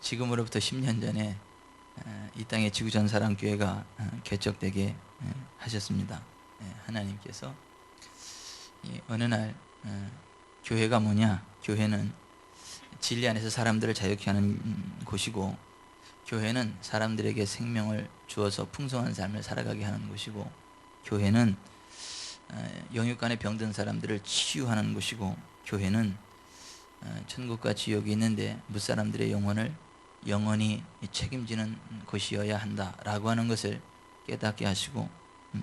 지금으로부터 10년 전에 이 땅의 지구전사랑교회가 개척되게 하셨습니다. 하나님께서 어느 날 교회가 뭐냐? 교회는 진리 안에서 사람들을 자유케 하는 곳이고, 교회는 사람들에게 생명을 주어서 풍성한 삶을 살아가게 하는 곳이고, 교회는 영육간에 병든 사람들을 치유하는 곳이고, 교회는 천국과 지옥이 있는데 무사람들의 영혼을 영원히 책임지는 곳이어야 한다라고 하는 것을 깨닫게 하시고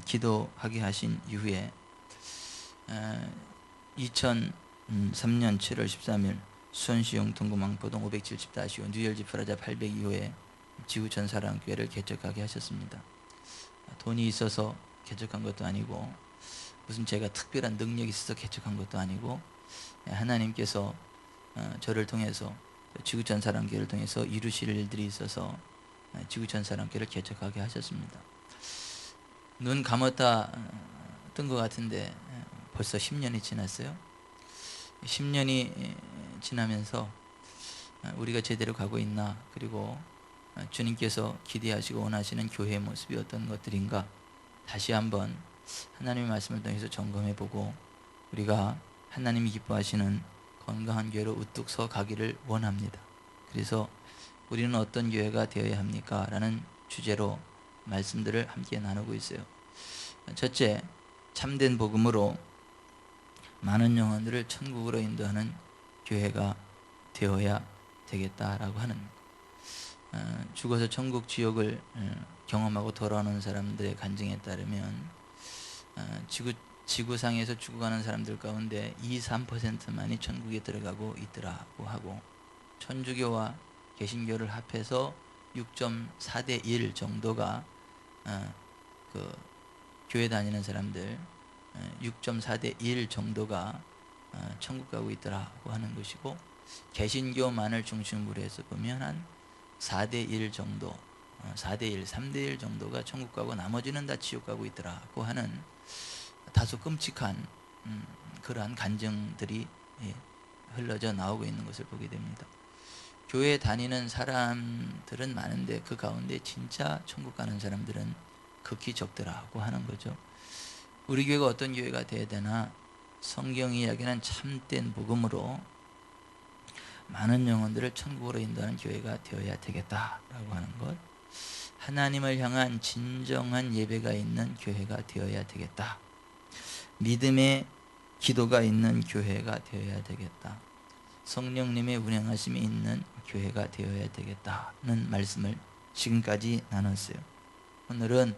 기도하게 하신 이후에 2003년 7월 13일 수원시 영통구 망포동 570-5 뉴열지 프라자 802호에 지구전사랑교회를 개척하게 하셨습니다. 돈이 있어서 개척한 것도 아니고, 무슨 제가 특별한 능력이 있어서 개척한 것도 아니고, 하나님께서 저를 통해서, 지구전사랑교회를 통해서 이루실 일들이 있어서 지구전사랑교회를 개척하게 하셨습니다. 눈 감았다 뜬 것 같은데 벌써 10년이 지났어요. 10년이 지나면서 우리가 제대로 가고 있나, 그리고 주님께서 기대하시고 원하시는 교회의 모습이 어떤 것들인가 다시 한번 하나님의 말씀을 통해서 점검해보고, 우리가 하나님이 기뻐하시는 건강한 교회로 우뚝 서 가기를 원합니다. 그래서 우리는 어떤 교회가 되어야 합니까? 라는 주제로 말씀들을 함께 나누고 있어요. 첫째, 참된 복음으로 많은 영혼들을 천국으로 인도하는 교회가 되어야 되겠다라고 하는, 죽어서 천국 지옥을 경험하고 돌아오는 사람들의 간증에 따르면 지구상에서 죽어가는 사람들 가운데 2~3%만이 천국에 들어가고 있더라고 하고, 천주교와 개신교를 합해서 6.4대1 정도가 교회 다니는 사람들 6.4대1 정도가 천국 가고 있더라고 하는 것이고, 개신교만을 중심으로 해서 보면 한 4대1 정도, 4대1, 3대1 정도가 천국 가고 나머지는 다 지옥 가고 있더라고 하는 다소 끔찍한 그러한 간증들이 흘러져 나오고 있는 것을 보게 됩니다. 교회 다니는 사람들은 많은데 그 가운데 진짜 천국 가는 사람들은 극히 적더라고 하는 거죠. 우리 교회가 어떤 교회가 되어야 되나? 성경이 이야기하는 참된 복음으로 많은 영혼들을 천국으로 인도하는 교회가 되어야 되겠다라고 하는 것, 하나님을 향한 진정한 예배가 있는 교회가 되어야 되겠다, 믿음의 기도가 있는 교회가 되어야 되겠다, 성령님의 운행하심이 있는 교회가 되어야 되겠다는 말씀을 지금까지 나눴어요. 오늘은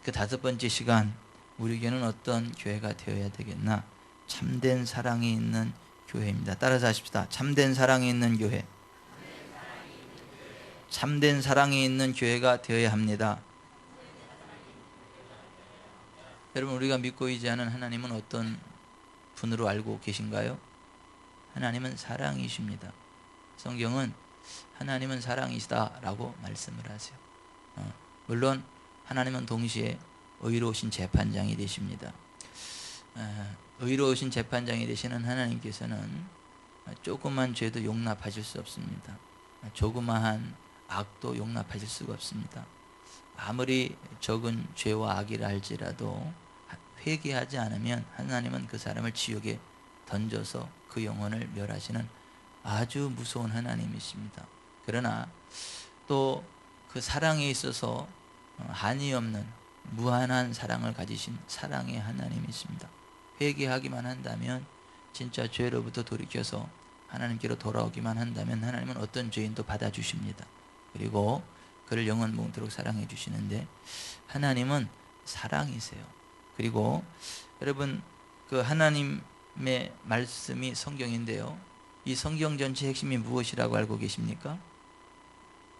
그 5번째 시간, 우리 교회는 어떤 교회가 되어야 되겠나? 참된 사랑이 있는 교회입니다. 따라서 하십시다. 참된 사랑이 있는 교회. 참된 사랑이 있는 교회가 되어야 합니다. 여러분, 우리가 믿고 의지하는 하나님은 어떤 분으로 알고 계신가요? 하나님은 사랑이십니다. 성경은 하나님은 사랑이시다라고 말씀을 하세요. 물론 하나님은 동시에 의로우신 재판장이 되십니다. 의로우신 재판장이 되시는 하나님께서는 조그만 죄도 용납하실 수 없습니다. 조그마한 악도 용납하실 수가 없습니다. 아무리 적은 죄와 악이라 할지라도 회개하지 않으면 하나님은 그 사람을 지옥에 던져서 그 영혼을 멸하시는 아주 무서운 하나님이십니다. 그러나 또 그 사랑에 있어서 한이 없는 무한한 사랑을 가지신 사랑의 하나님이십니다. 회개하기만 한다면, 진짜 죄로부터 돌이켜서 하나님께로 돌아오기만 한다면 하나님은 어떤 죄인도 받아주십니다. 그리고 그를 영원 몽토록 사랑해 주시는데, 하나님은 사랑이세요. 그리고 여러분, 그 하나님의 말씀이 성경인데요, 이 성경 전체 핵심이 무엇이라고 알고 계십니까?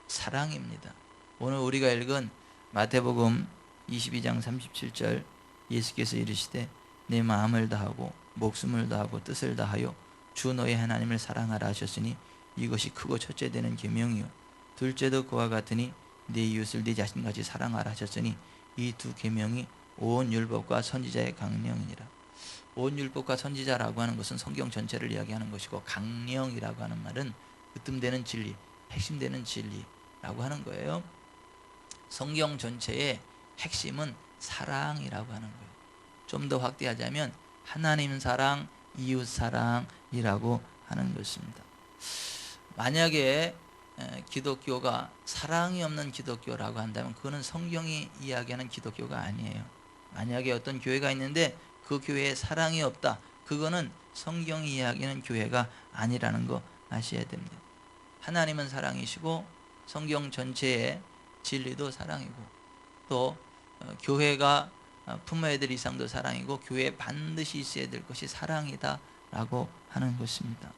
사랑입니다. 오늘 우리가 읽은 마태복음 22장 37절, 예수께서 이르시되 내 마음을 다하고 목숨을 다하고 뜻을 다하여 주 너의 하나님을 사랑하라 하셨으니 이것이 크고 첫째 되는 계명이요 둘째도 그와 같으니 네 이웃을 네 자신같이 사랑하라 하셨으니 이 두 계명이 온 율법과 선지자의 강령이니라. 온 율법과 선지자라고 하는 것은 성경 전체를 이야기하는 것이고, 강령이라고 하는 말은 으뜸되는 진리, 핵심되는 진리라고 하는 거예요. 성경 전체의 핵심은 사랑이라고 하는 거예요. 좀 더 확대하자면 하나님 사랑, 이웃 사랑이라고 하는 것입니다. 만약에 기독교가 사랑이 없는 기독교라고 한다면 그거는 성경이 이야기하는 기독교가 아니에요. 만약에 어떤 교회가 있는데 그 교회에 사랑이 없다, 그거는 성경이 이야기하는 교회가 아니라는 거 아셔야 됩니다. 하나님은 사랑이시고 성경 전체의 진리도 사랑이고 또 교회가 품어야 될 이상도 사랑이고 교회에 반드시 있어야 될 것이 사랑이다 라고 하는 것입니다.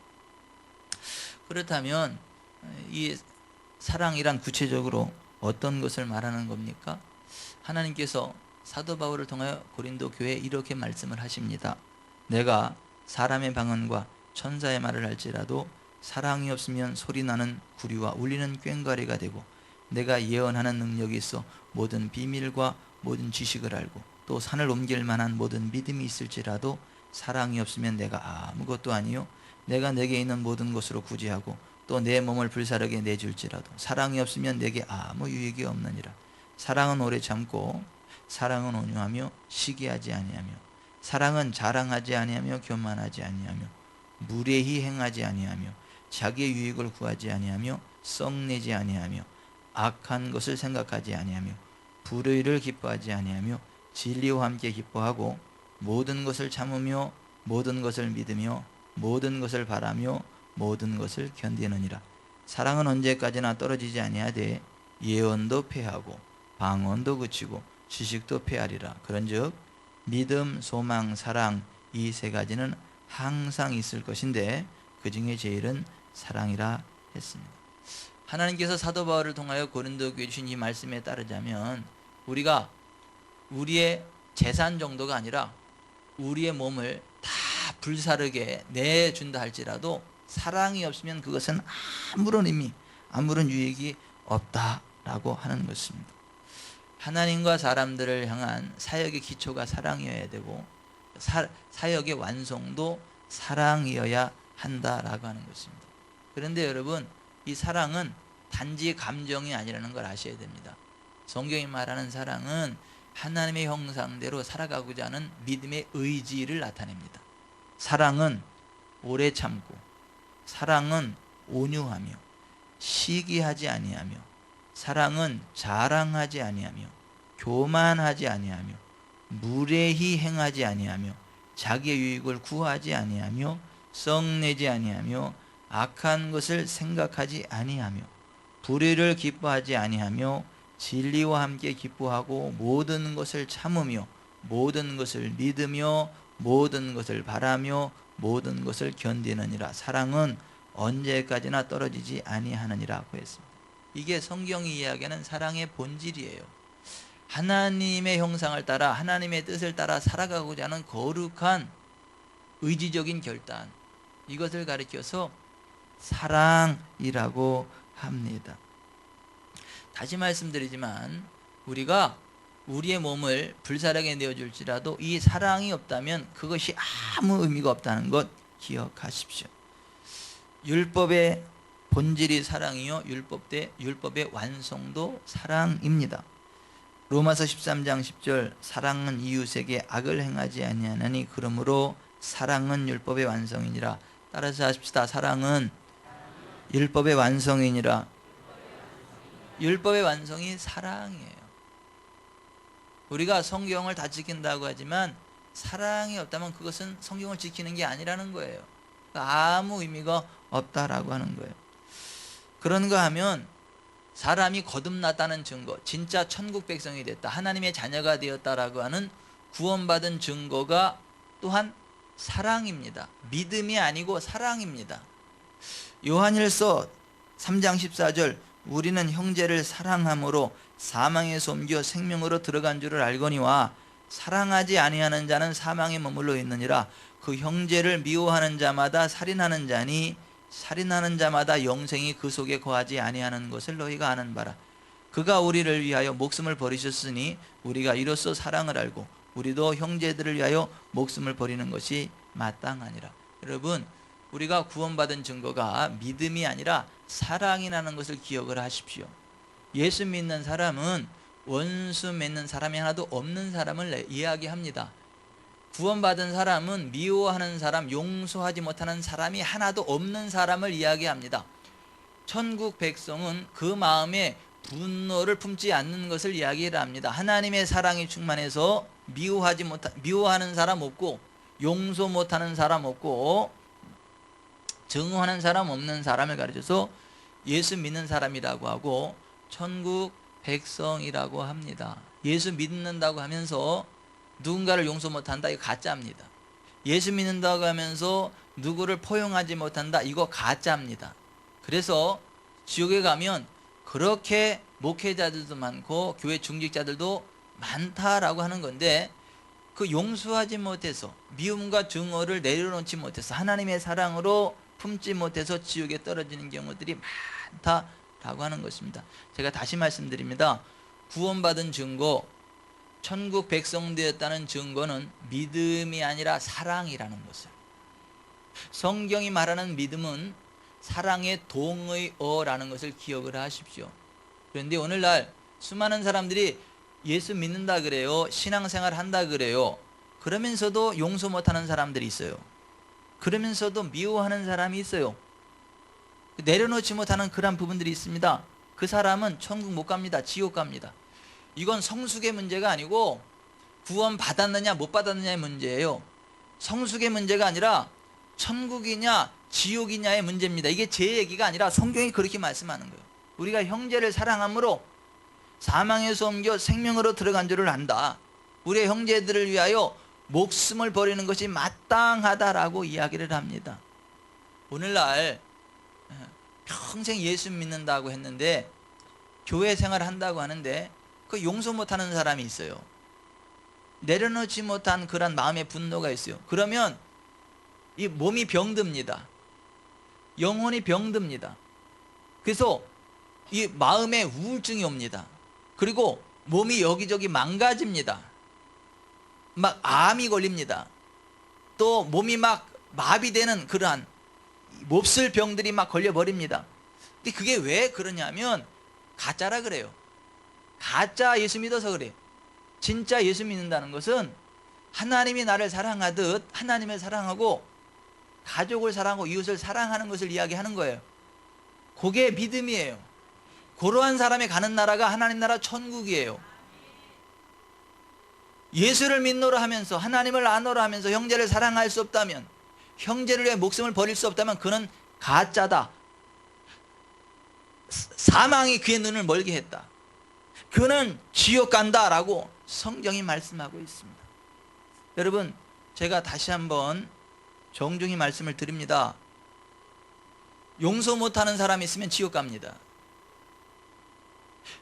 그렇다면 이 사랑이란 구체적으로 어떤 것을 말하는 겁니까? 하나님께서 사도 바울을 통하여 고린도 교회에 이렇게 말씀을 하십니다. 내가 사람의 방언과 천사의 말을 할지라도 사랑이 없으면 소리나는 구리와 울리는 꽹과리가 되고 내가 예언하는 능력이 있어 모든 비밀과 모든 지식을 알고 또 산을 옮길 만한 모든 믿음이 있을지라도 사랑이 없으면 내가 아무것도 아니요 내가 내게 있는 모든 것으로 구제하고 또 내 몸을 불사르게 내줄지라도 사랑이 없으면 내게 아무 유익이 없느니라. 사랑은 오래 참고 사랑은 온유하며 시기하지 아니하며 사랑은 자랑하지 아니하며 교만하지 아니하며 무례히 행하지 아니하며 자기의 유익을 구하지 아니하며 썩내지 아니하며 악한 것을 생각하지 아니하며 불의를 기뻐하지 아니하며 진리와 함께 기뻐하고 모든 것을 참으며 모든 것을 믿으며 모든 것을 바라며 모든 것을 견디느니라. 사랑은 언제까지나 떨어지지 아니하되 예언도 패하고 방언도 그치고 지식도 패하리라. 그런즉 믿음, 소망, 사랑 이 세 가지는 항상 있을 것인데 그 중에 제일은 사랑이라 했습니다. 하나님께서 사도 바울을 통하여 고린도 교회에 주신 이 말씀에 따르자면 우리가 우리의 재산 정도가 아니라 우리의 몸을 다 불사르게 내준다 할지라도 사랑이 없으면 그것은 아무런 의미, 아무런 유익이 없다라고 하는 것입니다. 하나님과 사람들을 향한 사역의 기초가 사랑이어야 되고 사역의 완성도 사랑이어야 한다라고 하는 것입니다. 그런데 여러분, 이 사랑은 단지 감정이 아니라는 걸 아셔야 됩니다. 성경이 말하는 사랑은 하나님의 형상대로 살아가고자 하는 믿음의 의지를 나타냅니다. 사랑은 오래 참고 사랑은 온유하며 시기하지 아니하며 사랑은 자랑하지 아니하며 교만하지 아니하며 무례히 행하지 아니하며 자기의 유익을 구하지 아니하며 썩내지 아니하며 악한 것을 생각하지 아니하며 불의를 기뻐하지 아니하며 진리와 함께 기뻐하고 모든 것을 참으며 모든 것을 믿으며 모든 것을 바라며 모든 것을 견디느니라. 사랑은 언제까지나 떨어지지 아니하느니라고 했습니다. 이게 성경이 이야기하는 사랑의 본질이에요. 하나님의 형상을 따라 하나님의 뜻을 따라 살아가고자 하는 거룩한 의지적인 결단, 이것을 가리켜서 사랑이라고 합니다. 다시 말씀드리지만 우리가 우리의 몸을 불사르게 내어줄지라도 이 사랑이 없다면 그것이 아무 의미가 없다는 것 기억하십시오. 율법의 본질이 사랑이요 율법의 완성도 사랑입니다. 로마서 13장 10절 사랑은 이웃에게 악을 행하지 아니하나니 그러므로 사랑은 율법의 완성이니라. 따라서 하십시다. 사랑은 율법의 완성이니라. 율법의 완성이 사랑이에요. 우리가 성경을 다 지킨다고 하지만 사랑이 없다면 그것은 성경을 지키는 게 아니라는 거예요. 아무 의미가 없다라고 하는 거예요. 그런가 하면 사람이 거듭났다는 증거, 진짜 천국 백성이 됐다, 하나님의 자녀가 되었다라고 하는 구원받은 증거가 또한 사랑입니다. 믿음이 아니고 사랑입니다. 요한일서 3장 14절 우리는 형제를 사랑함으로 사망에서 옮겨 생명으로 들어간 줄을 알거니와 사랑하지 아니하는 자는 사망에 머물러 있느니라. 그 형제를 미워하는 자마다 살인하는 자니 살인하는 자마다 영생이 그 속에 거하지 아니하는 것을 너희가 아는 바라. 그가 우리를 위하여 목숨을 버리셨으니 우리가 이로써 사랑을 알고 우리도 형제들을 위하여 목숨을 버리는 것이 마땅하니라. 여러분, 우리가 구원받은 증거가 믿음이 아니라 사랑이라는 것을 기억을 하십시오. 예수 믿는 사람은 원수 맺는 사람이 하나도 없는 사람을 이야기합니다. 구원받은 사람은 미워하는 사람, 용서하지 못하는 사람이 하나도 없는 사람을 이야기합니다. 천국 백성은 그 마음에 분노를 품지 않는 것을 이야기를 합니다. 하나님의 사랑이 충만해서 미워하는 사람 없고, 용서 못하는 사람 없고, 증오하는 사람 없는 사람을 가르쳐서 예수 믿는 사람이라고 하고 천국 백성이라고 합니다. 예수 믿는다고 하면서 누군가를 용서 못한다, 이거 가짜입니다. 예수 믿는다고 하면서 누구를 포용하지 못한다, 이거 가짜입니다. 그래서 지옥에 가면 그렇게 목회자들도 많고 교회 중직자들도 많다라고 하는 건데, 그 용서하지 못해서 미움과 증오를 내려놓지 못해서 하나님의 사랑으로 품지 못해서 지옥에 떨어지는 경우들이 많다라고 하는 것입니다. 제가 다시 말씀드립니다. 구원받은 증거, 천국 백성 되었다는 증거는 믿음이 아니라 사랑이라는 것을, 성경이 말하는 믿음은 사랑의 동의어라는 것을 기억을 하십시오. 그런데 오늘날 수많은 사람들이 예수 믿는다 그래요, 신앙생활 한다 그래요. 그러면서도 용서 못하는 사람들이 있어요. 그러면서도 미워하는 사람이 있어요. 내려놓지 못하는 그런 부분들이 있습니다. 그 사람은 천국 못 갑니다. 지옥 갑니다. 이건 성숙의 문제가 아니고 구원 받았느냐 못 받았느냐의 문제예요. 성숙의 문제가 아니라 천국이냐 지옥이냐의 문제입니다. 이게 제 얘기가 아니라 성경이 그렇게 말씀하는 거예요. 우리가 형제를 사랑함으로 사망에서 옮겨 생명으로 들어간 줄을 안다. 우리의 형제들을 위하여 목숨을 버리는 것이 마땅하다라고 이야기를 합니다. 오늘날 평생 예수 믿는다고 했는데 교회 생활을 한다고 하는데 그 용서 못하는 사람이 있어요. 내려놓지 못한 그런 마음의 분노가 있어요. 그러면 이 몸이 병듭니다. 영혼이 병듭니다. 그래서 이 마음에 우울증이 옵니다. 그리고 몸이 여기저기 망가집니다. 막 암이 걸립니다. 또 몸이 막 마비되는 그러한 몹쓸 병들이 막 걸려버립니다. 근데 그게 왜 그러냐면 가짜라 그래요. 가짜 예수 믿어서 그래요. 진짜 예수 믿는다는 것은 하나님이 나를 사랑하듯 하나님을 사랑하고 가족을 사랑하고 이웃을 사랑하는 것을 이야기하는 거예요. 그게 믿음이에요. 그러한 사람이 가는 나라가 하나님 나라 천국이에요. 예수를 믿노라 하면서 하나님을 아노라 하면서 형제를 사랑할 수 없다면, 형제를 위해 목숨을 버릴 수 없다면 그는 가짜다. 사망이 그의 눈을 멀게 했다. 그는 지옥 간다라고 성경이 말씀하고 있습니다. 여러분, 제가 다시 한번 정중히 말씀을 드립니다. 용서 못하는 사람이 있으면 지옥 갑니다.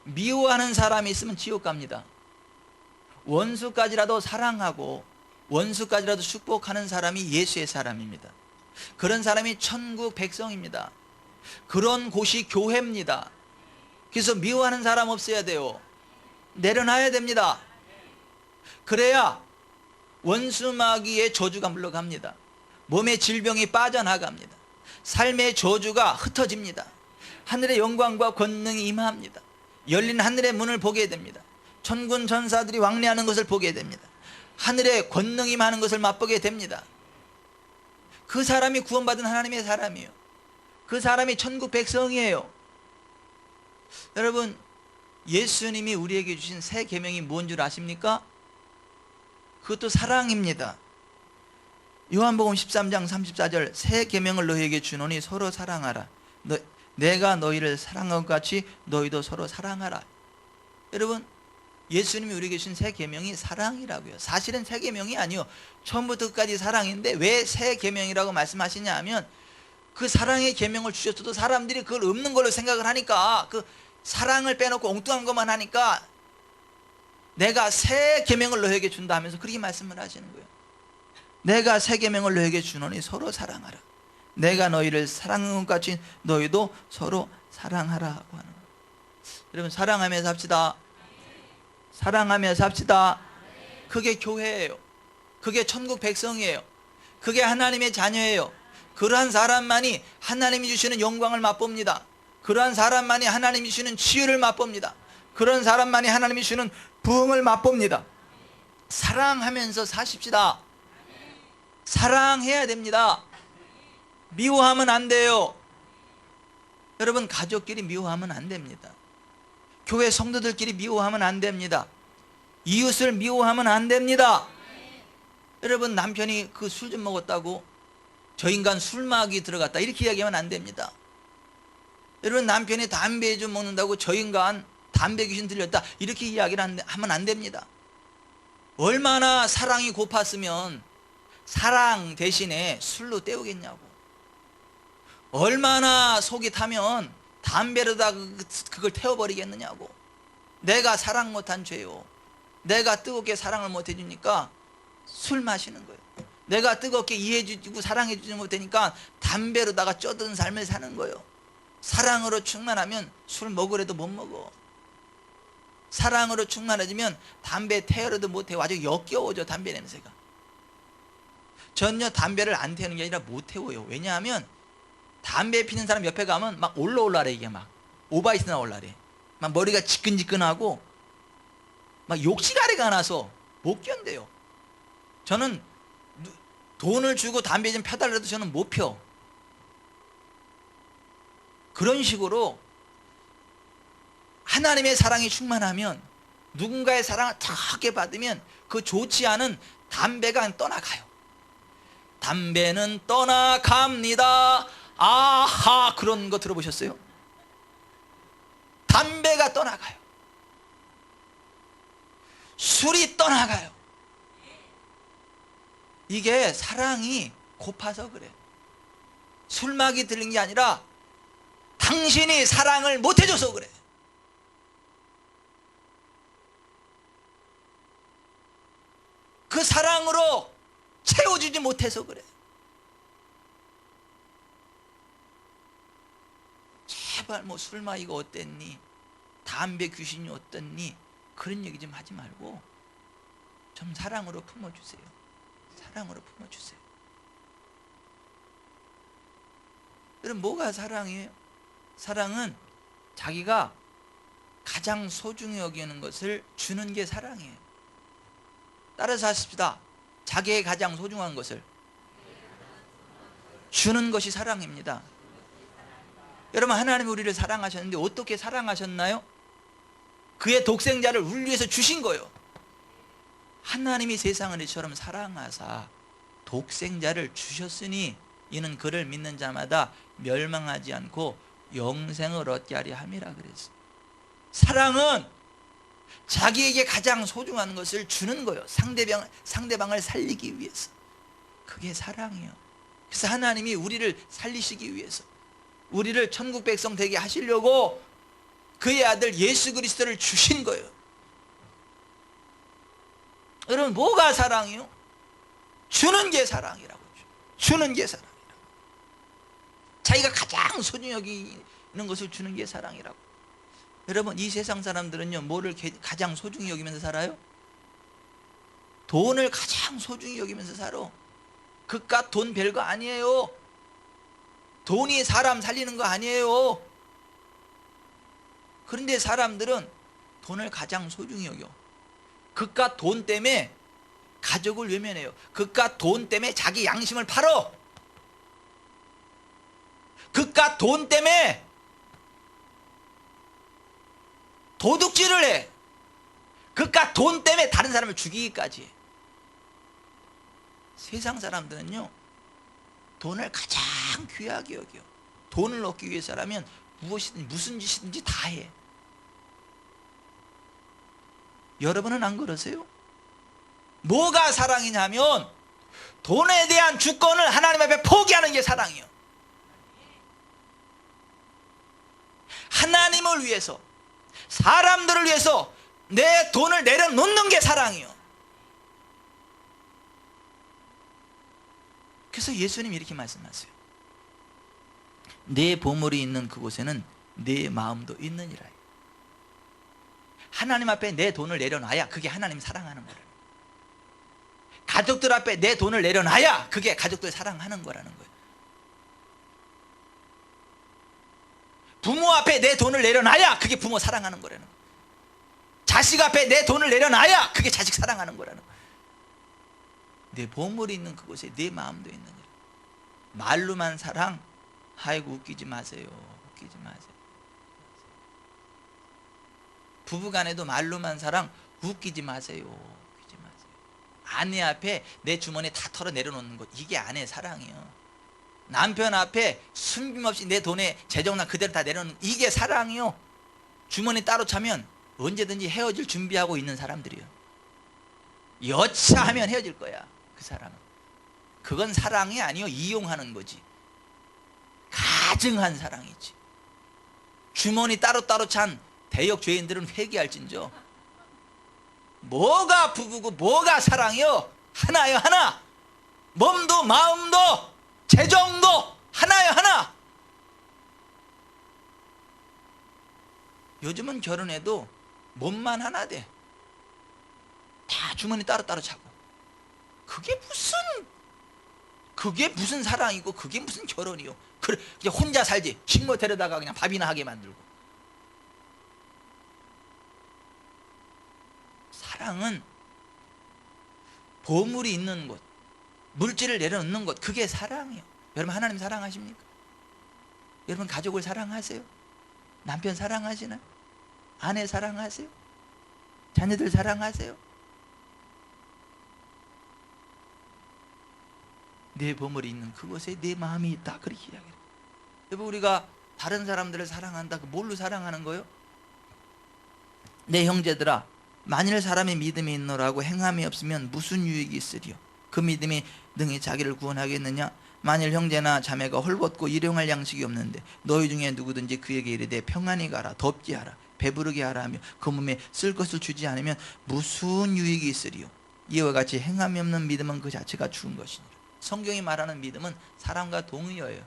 미워하는 사람이 있으면 지옥 갑니다. 원수까지라도 사랑하고 원수까지라도 축복하는 사람이 예수의 사람입니다. 그런 사람이 천국 백성입니다. 그런 곳이 교회입니다. 그래서 미워하는 사람 없어야 돼요. 내려놔야 됩니다. 그래야 원수마귀의 저주가 물러갑니다. 몸의 질병이 빠져나갑니다. 삶의 저주가 흩어집니다. 하늘의 영광과 권능이 임합니다. 열린 하늘의 문을 보게 됩니다. 천군 천사들이 왕래하는 것을 보게 됩니다. 하늘의 권능이 임하는 것을 맛보게 됩니다. 그 사람이 구원받은 하나님의 사람이에요. 그 사람이 천국 백성이에요. 여러분, 예수님이 우리에게 주신 새 계명이 뭔 줄 아십니까? 그것도 사랑입니다. 요한복음 13장 34절, 새 계명을 너희에게 주노니 서로 사랑하라. 내가 너희를 사랑한 것 같이 너희도 서로 사랑하라. 여러분, 예수님이 우리에게 주신 새 계명이 사랑이라고요. 사실은 새 계명이 아니요, 처음부터 끝까지 사랑인데 왜 새 계명이라고 말씀하시냐 하면, 그 사랑의 계명을 주셨어도 사람들이 그걸 없는 걸로 생각을 하니까, 그 사랑을 빼놓고 엉뚱한 것만 하니까 내가 새 계명을 너에게 준다 하면서 그렇게 말씀을 하시는 거예요. 내가 새 계명을 너에게 주노니 서로 사랑하라. 내가 너희를 사랑한 것 같이 너희도 서로 사랑하라고 하는 거예요. 여러분, 사랑하며 삽시다. 사랑하며 삽시다. 그게 교회예요. 그게 천국 백성이에요. 그게 하나님의 자녀예요. 그러한 사람만이 하나님이 주시는 영광을 맛봅니다. 그러한 사람만이 하나님이 주시는 치유를 맛봅니다. 그런 사람만이 하나님이 주시는 부흥을 맛봅니다. 사랑하면서 사십시다. 사랑해야 됩니다. 미워하면 안 돼요. 여러분, 가족끼리 미워하면 안 됩니다. 교회 성도들끼리 미워하면 안 됩니다. 이웃을 미워하면 안 됩니다. 여러분, 남편이 그 술 좀 먹었다고 저 인간 술마귀 들어갔다 이렇게 이야기하면 안 됩니다. 여러분, 남편이 담배 좀 먹는다고 저 인간 담배 귀신 들렸다 이렇게 이야기를 하면 안 됩니다. 얼마나 사랑이 고팠으면 사랑 대신에 술로 때우겠냐고. 얼마나 속이 타면 담배로다 그걸 태워버리겠느냐고. 내가 사랑 못한 죄요. 내가 뜨겁게 사랑을 못 해주니까 술 마시는 거예요. 내가 뜨겁게 이해해주고 사랑해주지 못하니까 담배로다가 쪄든 삶을 사는 거예요. 사랑으로 충만하면 술 먹으래도 못 먹어. 사랑으로 충만해지면 담배 태우려도 못해. 아주 역겨워져, 담배 냄새가. 전혀 담배를 안 태우는 게 아니라 못 태워요. 왜냐하면 담배 피는 사람 옆에 가면 막 올라래. 이게 막 오바이트나 올라래. 막 머리가 지끈지끈하고 막 욕시가리가 나서 못 견뎌요. 저는 돈을 주고 담배 좀 펴달라도 저는 못 펴. 그런 식으로 하나님의 사랑이 충만하면, 누군가의 사랑을 탁하게 받으면 그 좋지 않은 담배가 떠나가요. 담배는 떠나갑니다. 아하, 그런 거 들어보셨어요? 담배가 떠나가요. 술이 떠나가요. 이게 사랑이 고파서 그래. 술막이 들린 게 아니라 당신이 사랑을 못 해줘서 그래. 그 사랑으로 채워주지 못해서 그래. 제발 뭐 술마이가 어땠니? 담배 귀신이 어땠니? 그런 얘기 좀 하지 말고 좀 사랑으로 품어주세요. 사랑으로 품어주세요. 여러분, 뭐가 사랑이에요? 사랑은 자기가 가장 소중히 여기는 것을 주는 게 사랑이에요. 따라서 하십시다. 자기의 가장 소중한 것을 주는 것이 사랑입니다. 여러분, 하나님이 우리를 사랑하셨는데 어떻게 사랑하셨나요? 그의 독생자를 우리 위해서 주신 거예요. 하나님이 세상을 이처럼 사랑하사 독생자를 주셨으니 이는 그를 믿는 자마다 멸망하지 않고 영생을 얻게 하려 함이라 그랬어요. 사랑은 자기에게 가장 소중한 것을 주는 거예요. 상대방을 살리기 위해서. 그게 사랑이에요. 그래서 하나님이 우리를 살리시기 위해서, 우리를 천국 백성 되게 하시려고 그의 아들 예수 그리스도를 주신 거예요. 여러분, 뭐가 사랑이요? 주는 게 사랑이라고. 주는 게 사랑이라고. 자기가 가장 소중히 여기는 것을 주는 게 사랑이라고. 여러분, 이 세상 사람들은요, 뭐를 가장 소중히 여기면서 살아요? 돈을 가장 소중히 여기면서 살아. 그깟 돈 별거 아니에요. 돈이 사람 살리는 거 아니에요. 그런데 사람들은 돈을 가장 소중히 여겨. 그깟 돈 때문에 가족을 외면해요. 그깟 돈 때문에 자기 양심을 팔어. 그깟 돈 때문에 도둑질을 해. 그깟 돈 때문에 다른 사람을 죽이기까지 해. 세상 사람들은요, 돈을 가장 귀하게 여겨. 돈을 얻기 위해서라면 무엇이든 무슨 짓이든지 다 해. 여러분은 안 그러세요? 뭐가 사랑이냐면 돈에 대한 주권을 하나님 앞에 포기하는 게 사랑이에요. 하나님을 위해서, 사람들을 위해서 내 돈을 내려놓는 게 사랑이에요. 그래서 예수님이 이렇게 말씀하세요. 내 보물이 있는 그곳에는 내 마음도 있느니라. 하나님 앞에 내 돈을 내려놔야 그게 하나님 사랑하는 거라는 거예요. 가족들 앞에 내 돈을 내려놔야 그게 가족들 사랑하는 거라는 거예요. 부모 앞에 내 돈을 내려놔야 그게 부모 사랑하는 거라는 거예요. 자식 앞에 내 돈을 내려놔야 그게 자식 사랑하는 거라는 거예요. 내 보물이 있는 그곳에 내 마음도 있느니라. 말로만 사랑, 아이고 웃기지 마세요. 웃기지 마세요. 부부간에도 말로만 사랑, 웃기지 마세요. 웃기지 마세요. 아내 앞에 내 주머니에 다 털어 내려놓는 것, 이게 아내 사랑이요. 남편 앞에 숨김없이 내 돈에 재정난 그대로 다 내려놓는, 이게 사랑이요. 주머니 따로 차면 언제든지 헤어질 준비하고 있는 사람들이요. 여차하면 헤어질 거야. 그 사람은. 그건 사랑이 아니요, 이용하는 거지. 가증한 사랑이지. 주머니 따로따로 찬 대역 죄인들은 회개할진저. 뭐가 부부고 뭐가 사랑이요? 하나요, 하나. 몸도 마음도 재정도 하나요, 하나. 요즘은 결혼해도 몸만 하나 돼. 다 주머니 따로따로 차고. 그게 무슨 사랑이고 그게 무슨 결혼이요. 그래, 그냥 혼자 살지. 식모 데려다가 그냥 밥이나 하게 만들고. 사랑은 보물이 있는 곳, 물질을 내려놓는 것, 그게 사랑이에요. 여러분 하나님 사랑하십니까? 여러분 가족을 사랑하세요? 남편 사랑하시나요? 아내 사랑하세요? 자녀들 사랑하세요? 내 보물이 있는 그곳에 내 마음이 있다, 그렇게 이야기해요. 여러분 우리가 다른 사람들을 사랑한다, 뭘로 사랑하는 거예요? 내 형제들아, 만일 사람의 믿음이 있노라고 행함이 없으면 무슨 유익이 있으리요? 그 믿음이 능히 자기를 구원하겠느냐? 만일 형제나 자매가 헐벗고 일용할 양식이 없는데 너희 중에 누구든지 그에게 이르되 평안히 가라, 덥게 하라, 배부르게 하라 하며 그 몸에 쓸 것을 주지 않으면 무슨 유익이 있으리요? 이와 같이 행함이 없는 믿음은 그 자체가 죽은 것이니라. 성경이 말하는 믿음은 사랑과 동의어예요.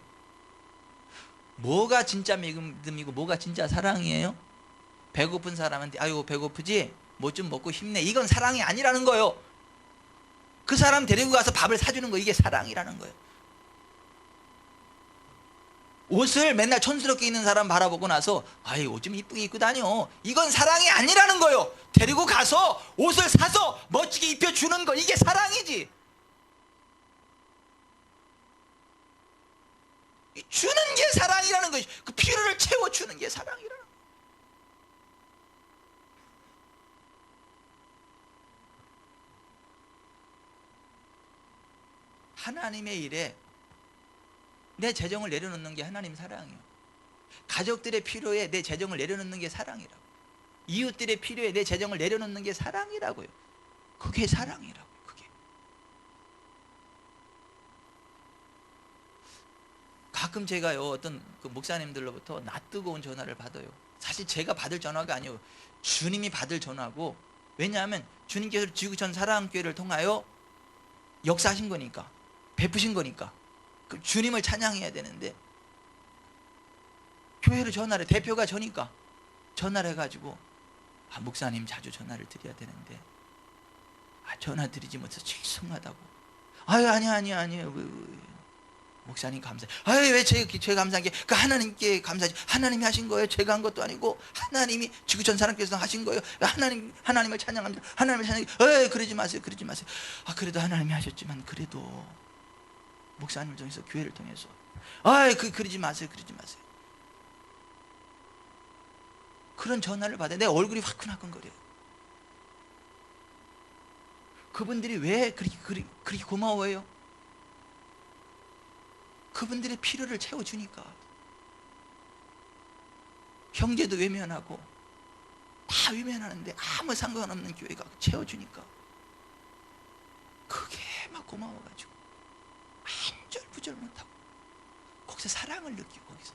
뭐가 진짜 믿음이고 뭐가 진짜 사랑이에요? 배고픈 사람한테 아유 배고프지? 뭐 좀 먹고 힘내, 이건 사랑이 아니라는 거예요. 그 사람 데리고 가서 밥을 사주는 거, 이게 사랑이라는 거예요. 옷을 맨날 촌스럽게 입는 사람 바라보고 나서 아이 옷 좀 이쁘게 입고 다녀, 이건 사랑이 아니라는 거예요. 데리고 가서 옷을 사서 멋지게 입혀주는 거, 이게 사랑이지. 주는 게 사랑이라는 것이, 그 필요를 채워주는 게 사랑이라는 거예요. 하나님의 일에 내 재정을 내려놓는 게 하나님 사랑이에요. 가족들의 필요에 내 재정을 내려놓는 게 사랑이라고. 이웃들의 필요에 내 재정을 내려놓는 게 사랑이라고요. 그게 사랑이라고. 그게. 가끔 제가요 어떤 그 목사님들로부터 낯뜨거운 전화를 받아요. 사실 제가 받을 전화가 아니에요. 주님이 받을 전화고, 왜냐하면 주님께서 지구촌 사랑교회를 통하여 역사하신 거니까, 베푸신 거니까. 주님을 찬양해야 되는데 교회로 전화를, 대표가 저니까 전화를 해가지고 목사님 자주 전화를 드려야 되는데 전화 드리지 못해서 죄송하다고. 아니에요. 목사님 감사해요. 왜 제가 감사한 게, 그 하나님께 감사하지. 하나님이 하신 거예요. 제가 한 것도 아니고 하나님이 지구촌 사람께서 하신 거예요. 하나님을 찬양합니다. 하나님을 찬양해. 그러지 마세요. 그래도 하나님이 하셨지만 그래도 목사님을 통해서, 교회를 통해서 그러지 마세요. 그런 전화를 받아 내 얼굴이 화끈화끈거려요. 그분들이 왜 그렇게 고마워해요? 그분들의 필요를 채워주니까. 형제도 외면하고 다 외면하는데 아무 상관없는 교회가 채워주니까 그게 막 고마워가지고 안절부절 못하고 거기서 사랑을 느끼고, 거기서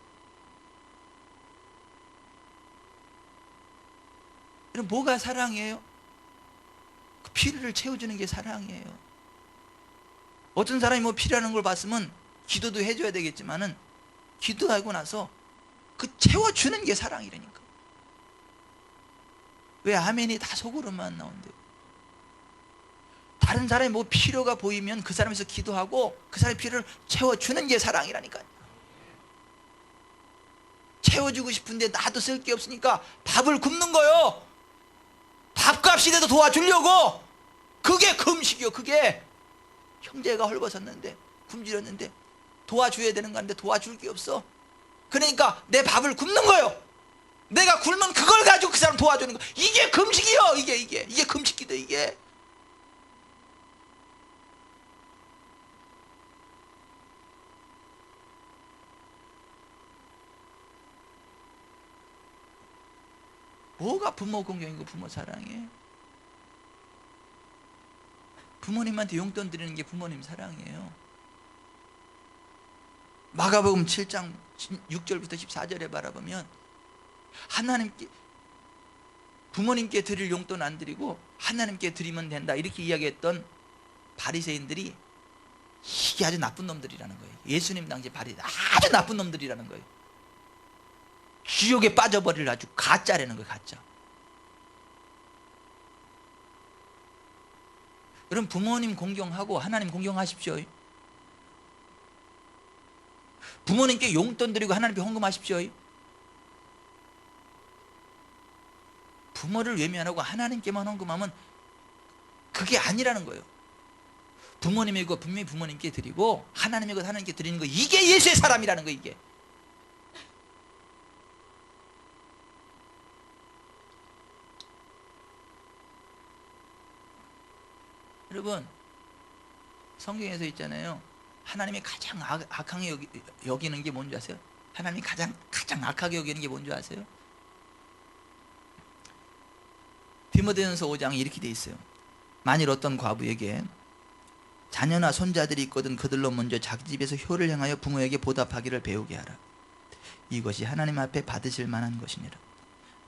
그럼 뭐가 사랑이에요? 그 필요를 채워주는 게 사랑이에요. 어떤 사람이 뭐 필요하는 걸 봤으면 기도도 해줘야 되겠지만은 기도하고 나서 그 채워주는 게 사랑이라니까. 왜 아멘이 다 속으로만 나온대요? 다른 사람이 뭐 필요가 보이면 그 사람에서 기도하고 그 사람의 필요를 채워주는 게 사랑이라니까요. 채워주고 싶은데 나도 쓸 게 없으니까 밥을 굶는 거요. 밥값이라도 도와주려고. 그게 금식이요. 그게 형제가 헐벗었는데 굶주렸는데 도와줘야 되는 건데 도와줄 게 없어. 그러니까 내 밥을 굶는 거요. 내가 굶으면 그걸 가지고 그 사람 도와주는 거. 이게 금식이요. 이게 금식기도 이게. 뭐가 부모 공경이고 부모 사랑이에요? 부모님한테 용돈 드리는 게 부모님 사랑이에요. 마가복음 7장 6절부터 14절에 바라보면 하나님께 부모님께 드릴 용돈 안 드리고 하나님께 드리면 된다 이렇게 이야기했던 바리새인들이 이게 아주 나쁜 놈들이라는 거예요. 예수님 당시 바리새인 아주 나쁜 놈들이라는 거예요. 지옥에 빠져버릴 아주 가짜라는 거예요. 가짜. 여러분 부모님 공경하고 하나님 공경하십시오. 부모님께 용돈 드리고 하나님께 헌금하십시오. 부모를 외면하고 하나님께만 헌금하면 그게 아니라는 거예요. 부모님의 거 분명히 부모님께 드리고 하나님의 것 하나님께 드리는 거, 이게 예수의 사람이라는 거. 이게 여러분 성경에서 있잖아요. 하나님이 가장 악하게 여기는 게 뭔지 아세요? 하나님이 가장 악하게 여기는 게 뭔지 아세요? 디모데전서 5장에 이렇게 돼 있어요. 만일 어떤 과부에게 자녀나 손자들이 있거든 그들로 먼저 자기 집에서 효를 행하여 부모에게 보답하기를 배우게 하라. 이것이 하나님 앞에 받으실 만한 것이니라.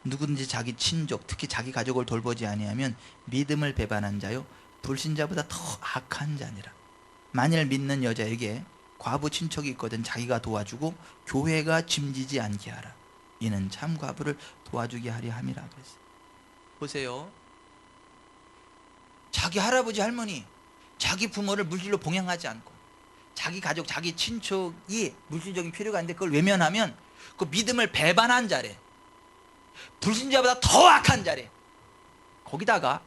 누구든지 자기 친족 특히 자기 가족을 돌보지 아니하면 믿음을 배반한 자요 불신자보다 더 악한 자니라. 만일 믿는 여자에게 과부 친척이 있거든 자기가 도와주고 교회가 짐지지 않게 하라. 이는 참 과부를 도와주게 하려 함이라 그랬어요. 보세요. 자기 할아버지 할머니 자기 부모를 물질로 봉양하지 않고 자기 가족 자기 친척이 물질적인 필요가 있는데 그걸 외면하면 그 믿음을 배반한 자래. 불신자보다 더 악한 자래. 거기다가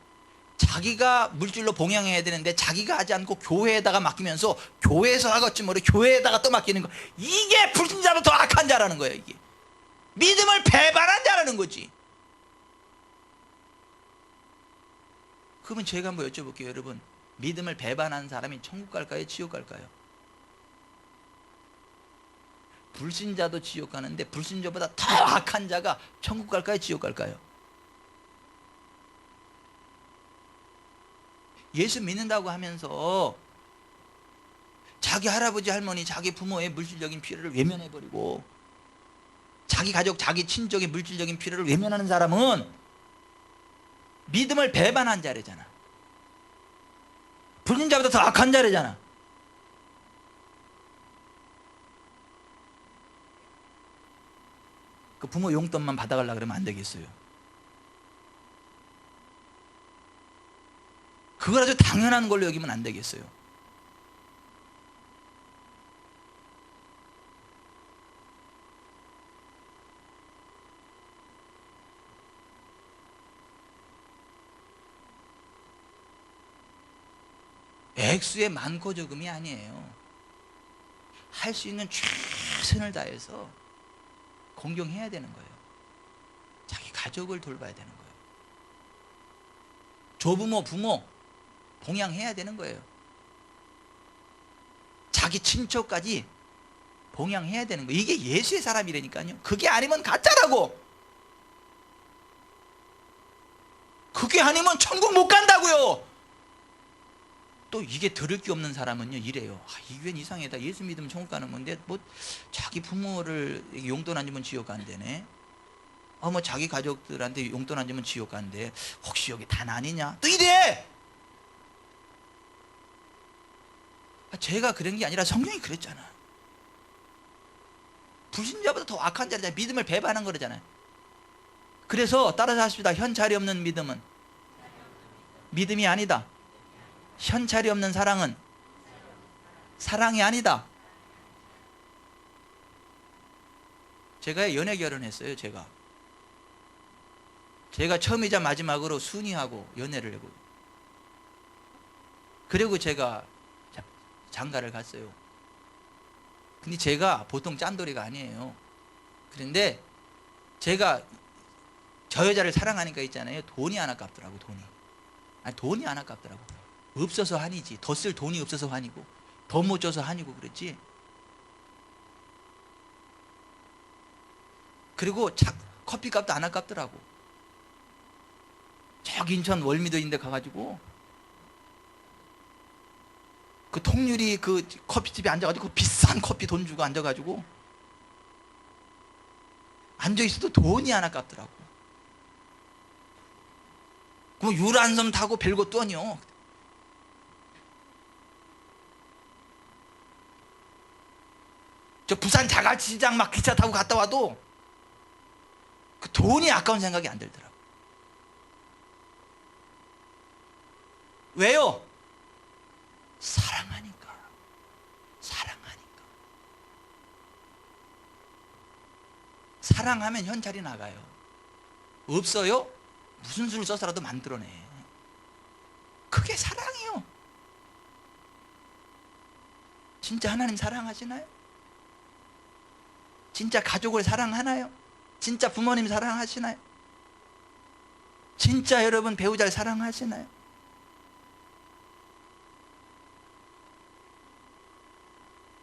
자기가 물질로 봉양해야 되는데 자기가 하지 않고 교회에다가 맡기면서 교회에서 하겠지 뭐래 교회에다가 또 맡기는 거. 이게 불신자보다 더 악한 자라는 거예요. 이게 믿음을 배반한 자라는 거지. 그러면 제가 한번 여쭤볼게요. 여러분 믿음을 배반한 사람이 천국 갈까요? 지옥 갈까요? 불신자도 지옥 가는데 불신자보다 더 악한 자가 천국 갈까요? 지옥 갈까요? 예수 믿는다고 하면서 자기 할아버지 할머니 자기 부모의 물질적인 필요를 외면해버리고 자기 가족 자기 친족의 물질적인 필요를 외면하는 사람은 믿음을 배반한 자래잖아. 불신자보다 더 악한 자래잖아. 그 부모 용돈만 받아가려고 그러면 안 되겠어요. 그걸 아주 당연한 걸로 여기면 안 되겠어요. 액수의 많고 적음이 아니에요. 할 수 있는 최선을 다해서 공경해야 되는 거예요. 자기 가족을 돌봐야 되는 거예요. 조부모 부모 봉양해야 되는 거예요. 자기 친척까지 봉양해야 되는 거예요. 이게 예수의 사람이라니까요. 그게 아니면 가짜라고. 그게 아니면 천국 못 간다고요. 또 이게 들을 게 없는 사람은요 이래요. 이게 이상하다. 예수 믿으면 천국 가는 건데 뭐 자기 부모를 용돈 안 주면 지옥 간대네. 뭐 자기 가족들한테 용돈 안 주면 지옥 간대. 혹시 여기 단 아니냐? 또 이래. 제가 그런 게 아니라 성경이 그랬잖아. 불신자보다 더 악한 자잖아요. 믿음을 배반한 거잖아요. 그래서 따라서 하십시다. 현찰이 없는 믿음은 믿음이 아니다. 현찰이 없는 사랑은 사랑이 아니다. 제가 연애 결혼했어요. 제가 처음이자 마지막으로 순이하고 연애를 하고, 그리고 제가 장가를 갔어요. 근데 제가 보통 짠돌이가 아니에요. 그런데 제가 저 여자를 사랑하니까 있잖아요, 돈이 안 아깝더라고. 돈이 안 아깝더라고. 없어서 한이지, 더 쓸 돈이 없어서 한이고, 더 못 줘서 한이고 그랬지. 그리고 커피값도 안 아깝더라고. 저기 인천 월미도 있는데 가가지고 그 통유리 그 커피집에 앉아가지고 비싼 커피 돈 주고 앉아가지고 앉아있어도 돈이 안 아깝더라고. 그럼 유람선 타고 별것도 아니요. 저 부산 자갈치장 막 기차 타고 갔다 와도 그 돈이 아까운 생각이 안 들더라고. 왜요? 사랑하니까. 사랑하면 현찰이 나가요. 없어요? 무슨 수를 써서라도 만들어내. 그게 사랑이요. 진짜 하나님 사랑하시나요? 진짜 가족을 사랑하나요? 진짜 부모님 사랑하시나요? 진짜 여러분 배우자를 사랑하시나요?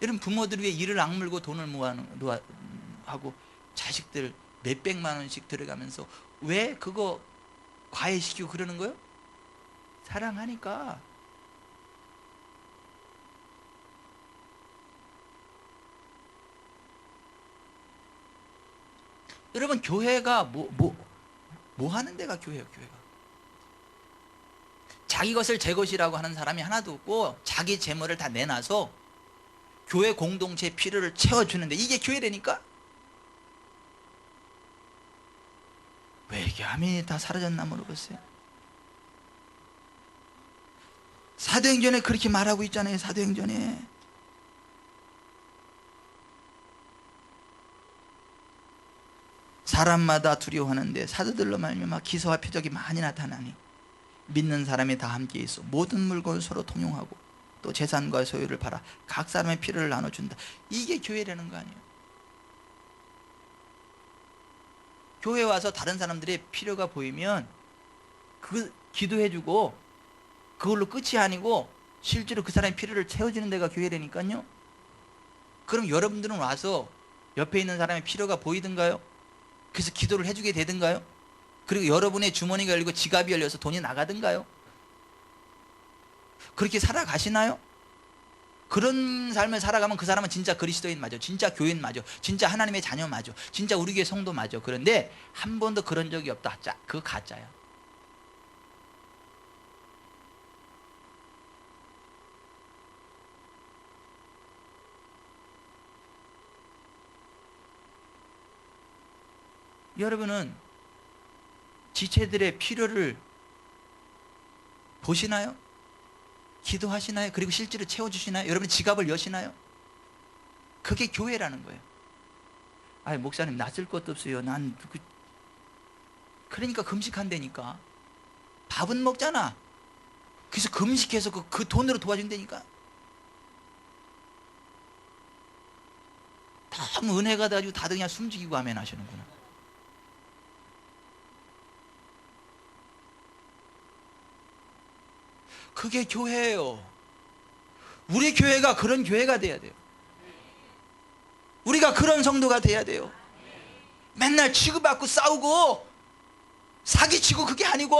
여러분 부모들 위해 이를 악물고 돈을 모아하고 자식들 몇백만 원씩 들어가면서 왜 그거 과외시키고 그러는 거예요? 사랑하니까. 여러분 교회가 뭐 하는 데가 교회예요? 교회가 자기 것을 제 것이라고 하는 사람이 하나도 없고 자기 재물을 다 내놔서 교회 공동체의 필요를 채워주는데 이게 교회라니까? 외교함이 다 사라졌나 모르겠어요. 사도행전에 그렇게 말하고 있잖아요. 사도행전에 사람마다 두려워하는데 사도들로 말미암아 기사와 표적이 많이 나타나니 믿는 사람이 다 함께 있어 모든 물건을 서로 통용하고 또 재산과 소유를 팔아 각 사람의 필요를 나눠준다. 이게 교회라는 거 아니에요? 교회 와서 다른 사람들의 필요가 보이면 그 기도해주고 그걸로 끝이 아니고 실제로 그 사람의 필요를 채워주는 데가 교회라니까요. 그럼 여러분들은 와서 옆에 있는 사람의 필요가 보이든가요? 그래서 기도를 해주게 되든가요? 그리고 여러분의 주머니가 열리고 지갑이 열려서 돈이 나가든가요? 그렇게 살아가시나요? 그런 삶을 살아가면 그 사람은 진짜 그리스도인 맞아, 진짜 교인 맞아, 진짜 하나님의 자녀 맞아, 진짜 우리 교회 성도 맞아. 그런데 한 번도 그런 적이 없다. 그거 가짜야. 여러분은 지체들의 필요를 보시나요? 기도하시나요? 그리고 실제로 채워주시나요? 여러분 지갑을 여시나요? 그게 교회라는 거예요. 아이 목사님 낯설 것도 없어요. 난 그러니까 금식한다니까. 밥은 먹잖아. 그래서 금식해서 그 돈으로 도와준다니까. 너무 은혜가 돼가지고 다들 그냥 숨죽이고 아멘 하시는구나. 그게 교회예요. 우리 교회가 그런 교회가 돼야 돼요. 우리가 그런 성도가 돼야 돼요. 맨날 치고받고 싸우고 사기치고 그게 아니고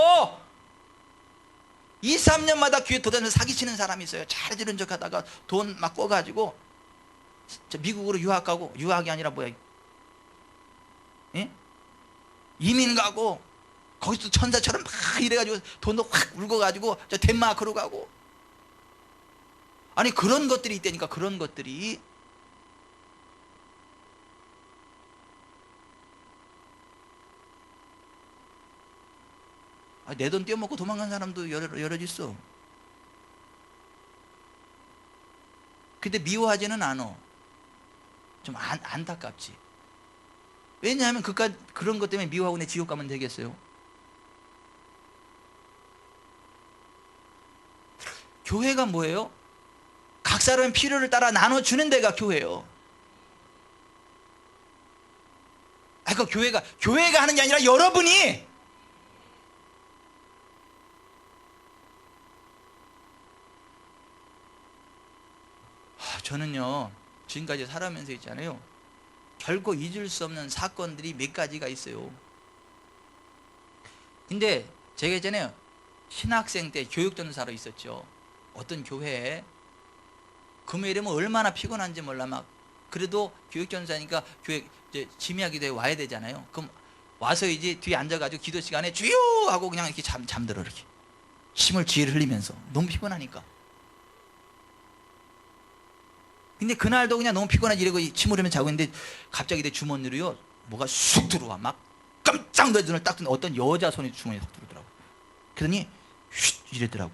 2, 3년마다 교회 도전해서 사기치는 사람이 있어요. 잘해주는 척 하다가 돈 막 꿔가지고 미국으로 유학 가고, 유학이 아니라 뭐야, 예? 이민 가고 거기서 천사처럼 막 이래가지고 돈도 확 울고가지고 저 덴마크로 가고. 아니 그런 것들이 있다니까. 그런 것들이. 내 돈 떼어먹고 도망간 사람도 여럿 있어. 근데 미워하지는 않아. 좀 안타깝지. 왜냐하면 그런 것 때문에 미워하고 내 지옥 가면 되겠어요? 교회가 뭐예요? 각 사람의 필요를 따라 나눠주는 데가 교회예요. 그 교회가 하는 게 아니라 여러분이. 저는요, 지금까지 살아오면서 있잖아요, 결코 잊을 수 없는 사건들이 몇 가지가 있어요. 근데 제가 예전에 신학생 때 교육전사로 있었죠. 어떤 교회에 금요일이면 얼마나 피곤한지 몰라. 막 그래도 교육전사니까 교회 이제 심야기도에 와야 되잖아요. 그럼 와서 이제 뒤에 앉아가지고 기도 시간에 주여 하고 그냥 이렇게 잠들어, 이렇게 힘을 지혜를 흘리면서. 너무 피곤하니까. 근데 그날도 그냥 너무 피곤하지 이러고 침 흐르면 자고 있는데 갑자기 내 주머니로요 뭐가 쑥 들어와. 막 깜짝 놀라 눈을 딱 뜨는 어떤 여자 손이 주머니에 쏙 들어오더라고. 그러더니 쉿 이랬더라고.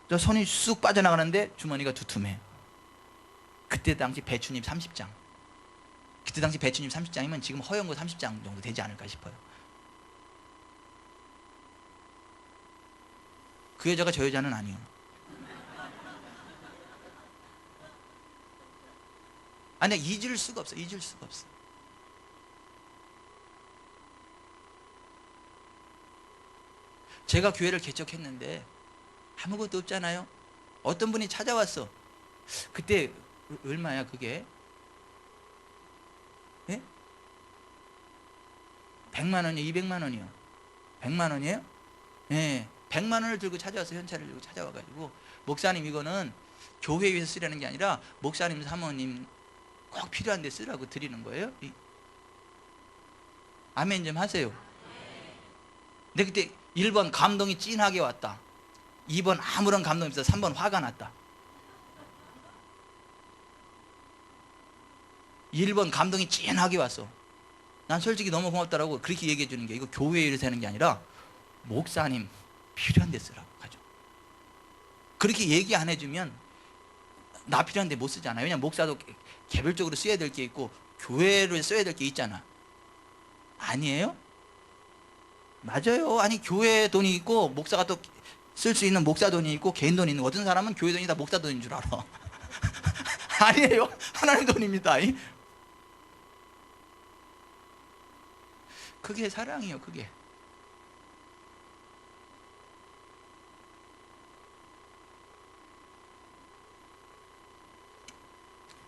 저 손이 쑥 빠져나가는데 주머니가 두툼해. 그때 당시 배추잎 30장. 그때 당시 배추잎 30장이면 지금 허영고 30장 정도 되지 않을까 싶어요. 그 여자가 저 여자는 아니요. 아니, 잊을 수가 없어. 잊을 수가 없어. 제가 교회를 개척했는데 아무것도 없잖아요. 어떤 분이 찾아왔어. 그때 얼마야 그게? 예? 100만 원이요? 200만 원이요? 100만 원이에요? 예. 100만 원을 들고 찾아와서, 현찰을 들고 찾아와가지고, 목사님 이거는 교회 위해서 쓰라는 게 아니라 목사님 사모님 꼭 필요한 데 쓰라고 드리는 거예요. 아멘 좀 하세요. 근데 그때 1번 감동이 찐하게 왔다. 2번 아무런 감동이 없어. 3번 화가 났다. 1번 감동이 찐하게 왔어. 난 솔직히 너무 고맙다라고 그렇게 얘기해 주는 게, 이거 교회 일에서 하는 게 아니라 목사님 필요한 데 쓰라고 하죠. 그렇게 얘기 안 해주면 나 필요한 데 못 쓰잖아요. 왜냐면 목사도 개별적으로 써야 될 게 있고 교회를 써야 될 게 있잖아. 아니에요? 맞아요. 아니, 교회 돈이 있고 목사가 또 쓸 수 있는 목사 돈이 있고 개인 돈이 있는 거. 어떤 사람은 교회 돈이 다 목사 돈인 줄 알아. 아니에요. 하나님 돈입니다. 그게 사랑이요. 그게.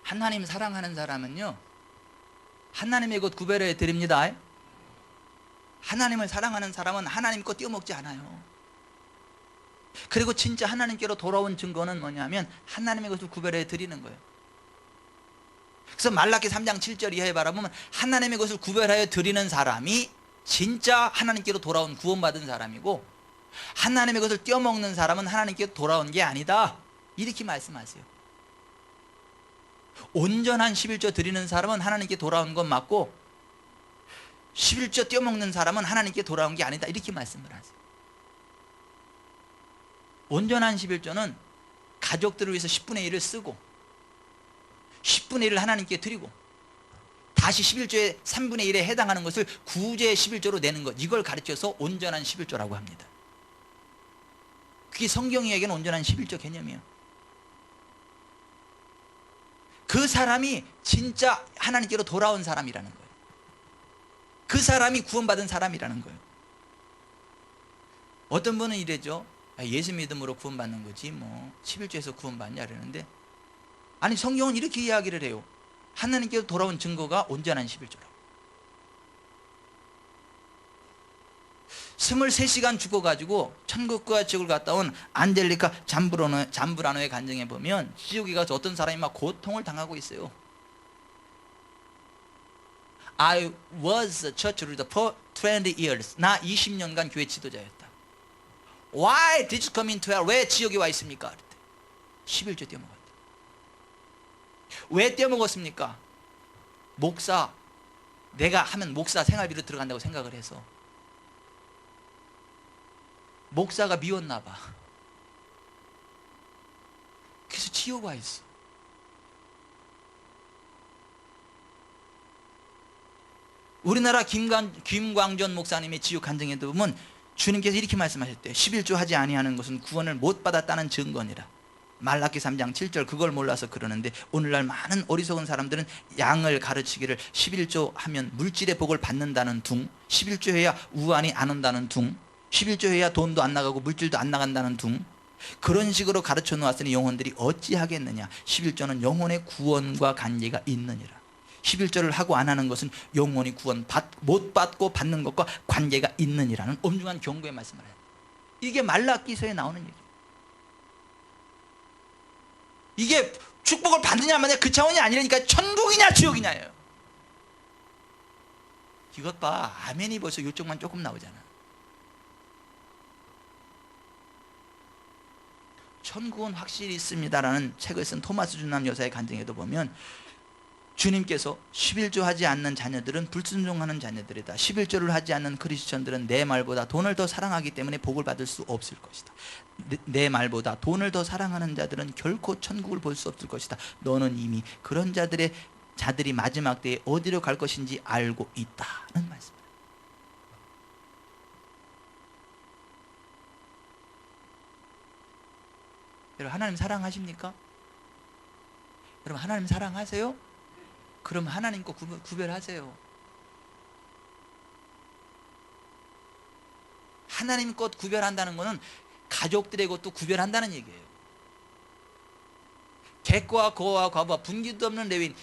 하나님 사랑하는 사람은요, 하나님의 것 구별해 드립니다. 하나님을 사랑하는 사람은 하나님 것 띄워먹지 않아요. 그리고 진짜 하나님께로 돌아온 증거는 뭐냐면 하나님의 것을 구별해 드리는 거예요. 그래서 말라기 3장 7절 이하에 바라보면 하나님의 것을 구별하여 드리는 사람이 진짜 하나님께로 돌아온 구원받은 사람이고, 하나님의 것을 띄워먹는 사람은 하나님께로 돌아온 게 아니다, 이렇게 말씀하세요. 온전한 11조 드리는 사람은 하나님께 돌아온 건 맞고 11조 띄워먹는 사람은 하나님께 돌아온 게 아니다, 이렇게 말씀을 하세요. 온전한 11조는 가족들을 위해서 10분의 1을 쓰고 10분의 1을 하나님께 드리고 다시 11조의 3분의 1에 해당하는 것을 구제 11조로 내는 것, 이걸 가르쳐서 온전한 11조라고 합니다. 그게 성경이 얘기하는 온전한 11조 개념이에요. 그 사람이 진짜 하나님께로 돌아온 사람이라는 거예요. 그 사람이 구원받은 사람이라는 거예요. 어떤 분은 이래죠. 예수 믿음으로 구원받는 거지 뭐 11조에서 구원받냐 그러는데, 아니, 성경은 이렇게 이야기를 해요. 하나님께로 돌아온 증거가 온전한 11조라고. 23시간 죽어가지고 천국과 지옥을 갔다 온 안젤리카 잠브라노의 간증에 보면 지옥에 가서 어떤 사람이 막 고통을 당하고 있어요. I was a church leader for 20 years. 나 20년간 교회 지도자였다. Why did you come into hell? 왜 지옥에 와 있습니까? 11조 떼어먹었다. 왜 떼어먹었습니까? 내가 하면 목사 생활비로 들어간다고 생각을 해서. 목사가 미웠나 봐. 그래서 지옥 와 있어. 우리나라 김광전 목사님의 지옥 간증에도 보면 주님께서 이렇게 말씀하셨대요. 11조 하지 아니하는 것은 구원을 못 받았다는 증거니라. 말라기 3장 7절 그걸 몰라서 그러는데, 오늘날 많은 어리석은 사람들은 양을 가르치기를 11조 하면 물질의 복을 받는다는 둥, 11조 해야 우환이 안 온다는 둥, 11조 해야 돈도 안 나가고 물질도 안 나간다는 둥, 그런 식으로 가르쳐 놓았으니 영혼들이 어찌하겠느냐. 11조는 영혼의 구원과 관계가 있느니라. 11조를 하고 안 하는 것은 영혼이 구원 못 받고 받는 것과 관계가 있느니라는 엄중한 경고의 말씀을 해요. 이게 말라기서에 나오는 얘기예요. 이게 축복을 받느냐 마냐 그 차원이 아니라니까. 천국이냐 지옥이냐예요. 이것 봐. 아멘이 벌써 요쪽만 조금 나오잖아. 천국은 확실히 있습니다라는 책을 쓴 토마스 준남 여사의 간증에도 보면, 주님께서 11조 하지 않는 자녀들은 불순종하는 자녀들이다. 11조를 하지 않는 크리스천들은 내 말보다 돈을 더 사랑하기 때문에 복을 받을 수 없을 것이다. 내 말보다 돈을 더 사랑하는 자들은 결코 천국을 볼 수 없을 것이다. 너는 이미 그런 자들이 마지막 때에 어디로 갈 것인지 알고 있다는 말씀입니다. 여러분, 하나님 사랑하십니까? 여러분, 하나님 사랑하세요? 그럼 하나님 거 구별하세요. 하나님 것 구별한다는 것은 가족들의 것도 구별한다는 얘기예요. 객과 거와 과부와 분기도 없는 레위인,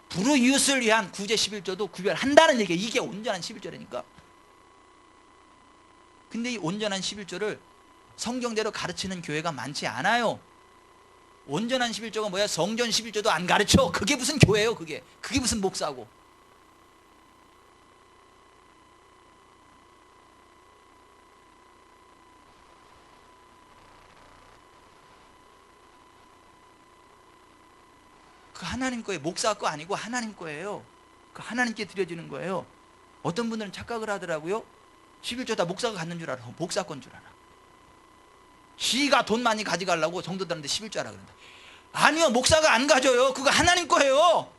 불우 이웃을 위한 구제 11조도 구별한다는 얘기예요. 이게 온전한 11조라니까. 근데 이 온전한 11조를 성경대로 가르치는 교회가 많지 않아요. 온전한 11조가 뭐야? 성전 11조도 안 가르쳐. 그게 무슨 교회예요? 그게 무슨 목사고. 그 하나님 거예요. 목사 거 아니고 하나님 거예요. 그 하나님께 드려지는 거예요. 어떤 분들은 착각을 하더라고요. 11조 다 목사가 갖는 줄 알아. 목사 건 줄 알아. 지가 돈 많이 가져가려고 성도들한테 11조 하라 그런다. 아니요, 목사가 안 가져요. 그거 하나님 거예요.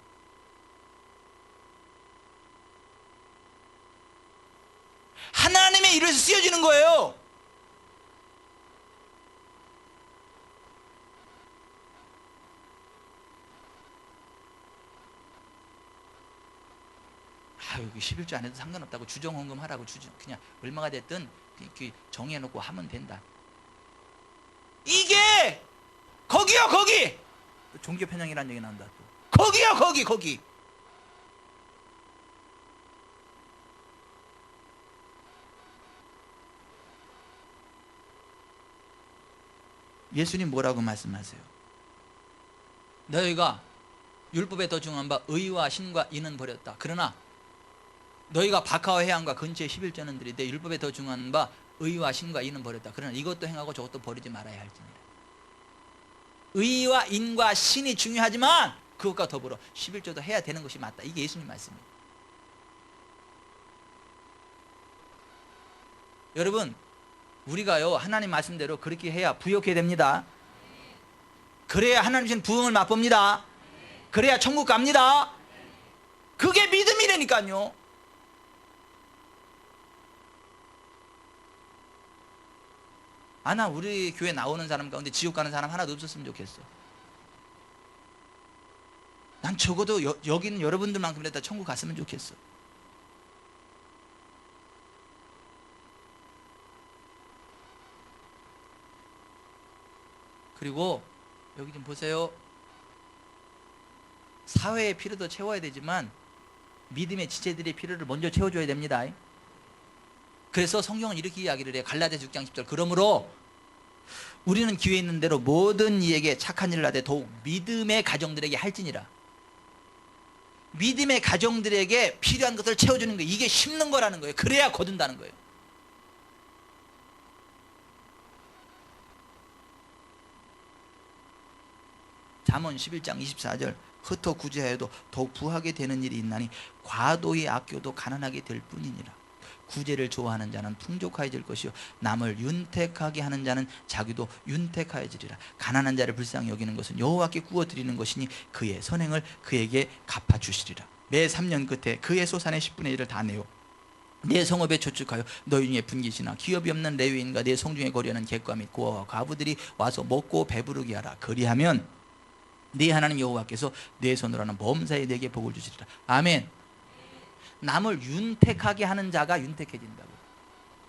하나님의 일을 쓰여지는 거예요. 여기 11조 안 해도 상관없다고 주정헌금 하라고 그냥 얼마가 됐든 정해놓고 하면 된다. 이게 거기요, 거기. 종교 편향이라는 얘기 나온다. 또 거기요, 거기. 예수님 뭐라고 말씀하세요? 너희가 율법에 더 중요한 바 의와 신과 이는 버렸다. 그러나 너희가 박하와 해양과 근처에 11조는 들이되 율법에 더 중요한 바 의와 신과 이는 버렸다. 그러나 이것도 행하고 저것도 버리지 말아야 할지니라. 의와 인과 신이 중요하지만 그것과 더불어 11조도 해야 되는 것이 맞다. 이게 예수님 말씀입니다. 여러분, 우리가요 하나님 말씀대로 그렇게 해야 부욕해야 됩니다. 그래야 하나님 주신 부흥을 맛봅니다. 그래야 천국 갑니다. 그게 믿음이라니까요. 나 우리 교회 나오는 사람 가운데 지옥 가는 사람 하나도 없었으면 좋겠어. 난 적어도 여기 있는 여러분들만큼이라도 천국 갔으면 좋겠어. 그리고 여기 좀 보세요. 사회의 필요도 채워야 되지만 믿음의 지체들의 필요를 먼저 채워줘야 됩니다. 그래서 성경은 이렇게 이야기를 해요. 갈라디아서 6장 10절. 그러므로 우리는 기회 있는 대로 모든 이에게 착한 일을 하되 더욱 믿음의 가정들에게 할지니라. 믿음의 가정들에게 필요한 것을 채워주는 거예요. 이게 심는 거라는 거예요. 그래야 거둔다는 거예요. 잠언 11장 24절. 흩어 구제하여도 더욱 부하게 되는 일이 있나니 과도히 아껴도 가난하게 될 뿐이니라. 구제를 좋아하는 자는 풍족하여질 것이요 남을 윤택하게 하는 자는 자기도 윤택하여지리라. 가난한 자를 불쌍히 여기는 것은 여호와께 구워 드리는 것이니 그의 선행을 그에게 갚아주시리라. 매 3년 끝에 그의 소산의 10분의 1을 다 내요. 내 성읍에 저축하여 너희 중에 분깃이나 기업이 없는 레위인과 내 성중에 거류하는 객과 및 고아와 과부들이 와서 먹고 배부르게 하라. 그리하면 네 하나님 여호와께서 내 손으로 하는 범사에 내게 복을 주시리라. 아멘. 남을 윤택하게 하는 자가 윤택해진다고.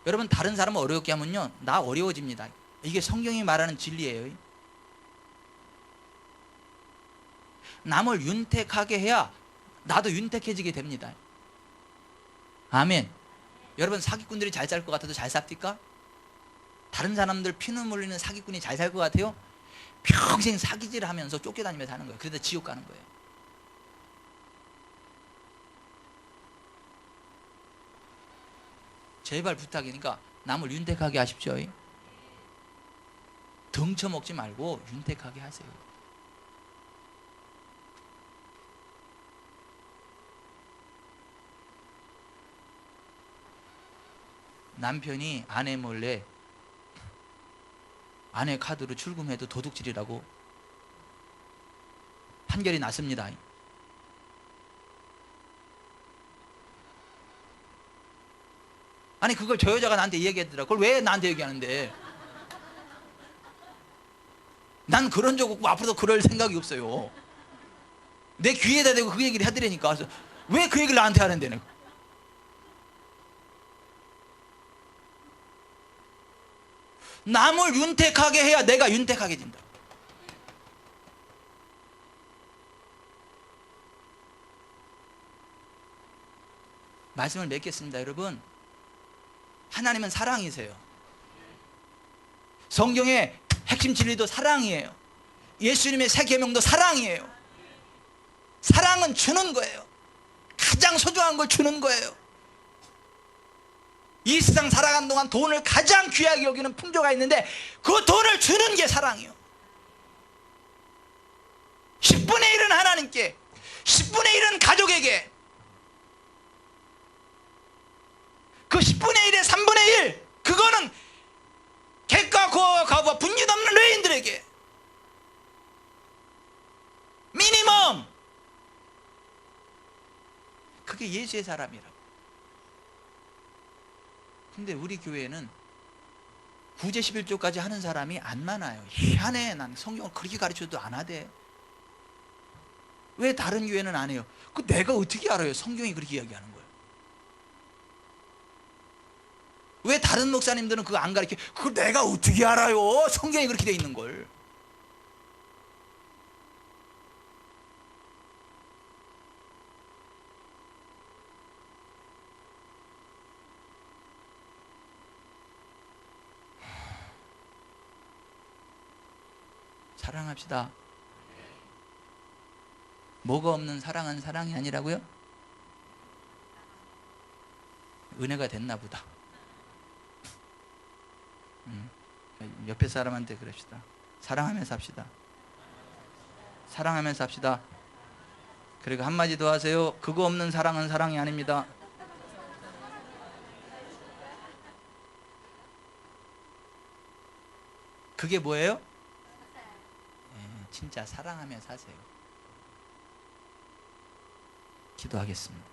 여러분, 다른 사람을 어렵게 하면요, 나 어려워집니다. 이게 성경이 말하는 진리예요. 남을 윤택하게 해야 나도 윤택해지게 됩니다. 아멘. 여러분, 사기꾼들이 잘 살 것 같아도 잘 삽니까? 다른 사람들 피눈물 흘리는 사기꾼이 잘 살 것 같아요? 평생 사기질 하면서 쫓겨다니면서 사는 거예요. 그러다 지옥 가는 거예요. 제발 부탁이니까 남을 윤택하게 하십시오. 등쳐먹지 말고 윤택하게 하세요. 남편이 아내 몰래 아내 카드로 출금해도 도둑질이라고 판결이 났습니다. 아니, 그걸 저 여자가 나한테 얘기했더라. 그걸 왜 나한테 얘기하는데? 난 그런 적 없고 앞으로도 그럴 생각이 없어요. 내 귀에다 대고 그 얘기를 해드리니까. 왜 그 얘기를 나한테 하는데? 내가. 남을 윤택하게 해야 내가 윤택하게 된다. 말씀을 맺겠습니다. 여러분, 하나님은 사랑이세요. 성경의 핵심 진리도 사랑이에요. 예수님의 새 계명도 사랑이에요. 사랑은 주는 거예요. 가장 소중한 걸 주는 거예요. 이 세상 살아가는 동안 돈을 가장 귀하게 여기는 풍조가 있는데 그 돈을 주는 게 사랑이에요. 10분의 1은 하나님께, 10분의 1은 가족에게, 그 10분의 1의 3분의 1, 그거는 객과 고아와 과부와 분깃 없는 레인들에게 미니멈. 그게 예수의 사람이라고. 근데 우리 교회는 구제 11조까지 하는 사람이 안 많아요. 희한해. 난 성경을 그렇게 가르쳐도 안 하대. 왜 다른 교회는 안 해요? 그 내가 어떻게 알아요? 성경이 그렇게 이야기하는 거예요. 왜 다른 목사님들은 그거 안 가르쳐? 그걸 내가 어떻게 알아요? 성경이 그렇게 돼 있는 걸. 사랑합시다. 뭐가 없는 사랑은 사랑이 아니라고요? 은혜가 됐나 보다. 옆에 사람한테 그럽시다. 사랑하면서 합시다. 사랑하면서 합시다. 그리고 한마디 더 하세요. 그거 없는 사랑은 사랑이 아닙니다. 그게 뭐예요? 진짜 사랑하면서 하세요. 기도하겠습니다.